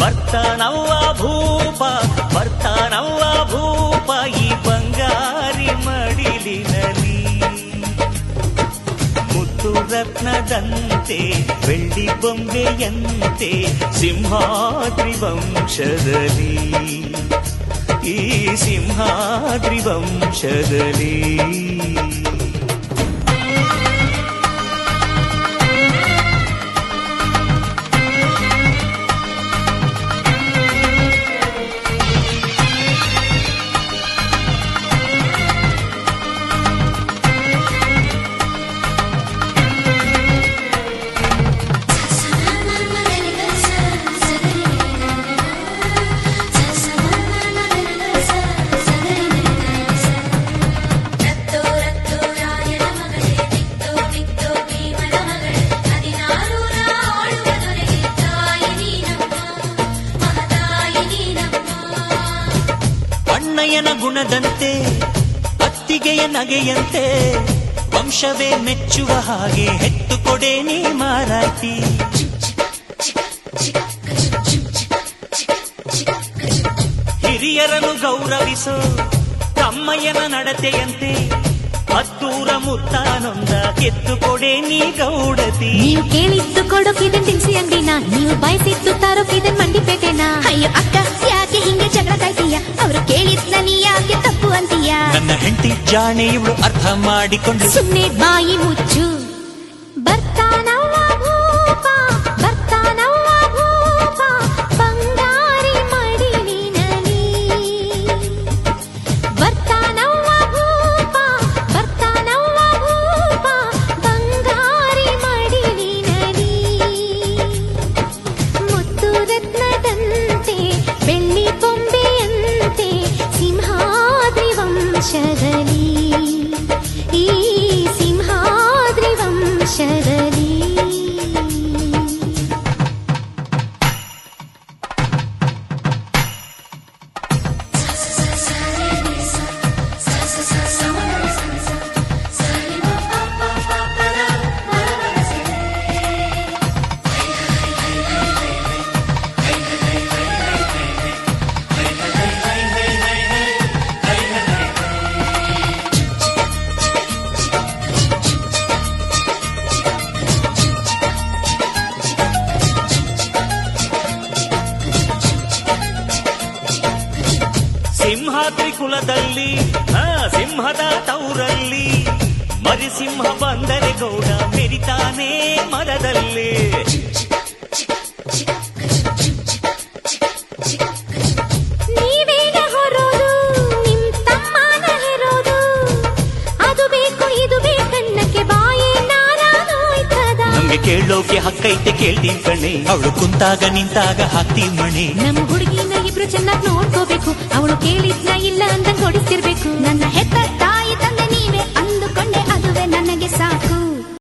ಬರ್ತಾನವ್ವ ಭೂಪ ಬರ್ತಾನವ್ವ ಭೂಪ ಈ ಬಂಗಾರಿ ಮಡಿಲಿನಲಿ ಮುತ್ತು ರತ್ನದಂತೆ ಬೆಳ್ಳಿ ಬೊಂಬೆಯಂತೆ ಸಿಂಹಾದ್ರಿ ವಂಶದಲ್ಲಿ ಈ ಸಿಂಹಾದ್ರಿ ವಂಶದಲ್ಲಿ ಅಣ್ಣಯ್ಯನ ಗುಣದಂತೆ ಅತ್ತಿಗೆಯ ನಗೆಯಂತೆ ವಂಶವೇ ಮೆಚ್ಚುವ ಹಾಗೆ ಹೆತ್ತು ಕೊಡೆ ನೀ ಮಾರಾಟಿ ಹಿರಿಯರನ್ನು ಗೌರವಿಸೋ ತಮ್ಮಯ್ಯನ ನಡತೆಯಂತೆ ಹತ್ತೂರ ಮುತ್ತಾನೊಂದ ಎತ್ತು ಕೊಡೆ ನೀ ಗೌಡತಿ ನೀವು ಕೇಳಿದ್ದು ಕೊಡೋಕಿದನ್ ತಿನ್ಸಿ ಅಂಗಡಿನ ನೀವು ಬಯಸಿದ್ದು ತಾರೋಕಿದನ್ ಮಂಡಿಪೇಟೆನ ಅಯ್ಯೋ ಅಕ್ಕ ಯಾಕೆ ಹಿಂಗೆ ಜಗಳ ಕಾಯ್ತೀಯ ಅವರು ಕೇಳಿದ್ನ ನೀ ಯಾಕೆ ತಪ್ಪು ಅಂತೀಯ ನನ್ನ ಹೆಂಡತಿ ಜಾಣೆ ಇವಳು ಅರ್ಥ ಮಾಡಿಕೊಂಡು ಸುಮ್ನೆ ಬಾಯಿ ಮುಚ್ಚು ಬರ್ತಾನವ್ವ ಭೂಪ ಬರ್ತಾನವ್ವ ಭೂಪ ಬಂಗಾರಿ ಮಡಿಲಿನಲಿ ಬರ್ತಾನವ್ವ ಭೂಪ ಬರ್ತಾನವ್ವ ಭೂಪ ಬಂಗಾರಿ ಮಡಿಲಿನಲಿ ಮುತ್ತು ರತ್ನದಂತೆ ಬೆಳ್ಳಿ ಬೊಂಬೆಯಂತೆ ಸಿಂಹಾದ್ರಿ ವಂಶದಲ್ಲಿ ಈ ಸಿಂಹಾದ್ರಿ ವಂಶದಲ್ಲಿ ಸಿಂಹಾದ್ರಿ ಕುಲದಲ್ಲಿ ಸಿಂಹದ ತೌರಲ್ಲಿ ಮರಿಸಿಂಹ ಬಂದರೆ ಗೌಡ ಮೆರಿತಾನೆ ಮರದಲ್ಲಿ ನೀವೇಗ ಹೊರೋದು ನಿಮ್ ತಮ್ಮನ ಹೆರೋದು ಅದು ಬೇಕು ಇದು ಬೇಕನ್ನಕ್ಕೆ ಬಾಯೇ ನಾರಾನೋಯ್ತದ ನಮ್ಗೆ ಕೇಳೋಕೆ ಹಕ್ಕೈತೆ ಕೇಳ್ತೀವಿ ಕಣೆ ಅವಳು ಕುಂತಾಗ ನಿಂತಾಗ ಹಾಕ್ತೀವಿ ಮಣೆ ನಮ್ಮ ಹುಡುಗಿನ ಇಬ್ರು ಚೆನ್ನಾಗಿ ನೋಡ್ಕೋಬೇಕು ಅವಳು ಕೇಳಿದ್ನ ಇಲ್ಲ ಅಂತ ಕೊಡಿಸ್ತಿರ್ಬೇಕು ನನ್ನ ಹೆತ್ತ ತಾಯಿ ತಂದೆ ನೀವೇ ಅಂದುಕೊಂಡೆ ಅದುವೇ ನನಗೆ ಸಾಕು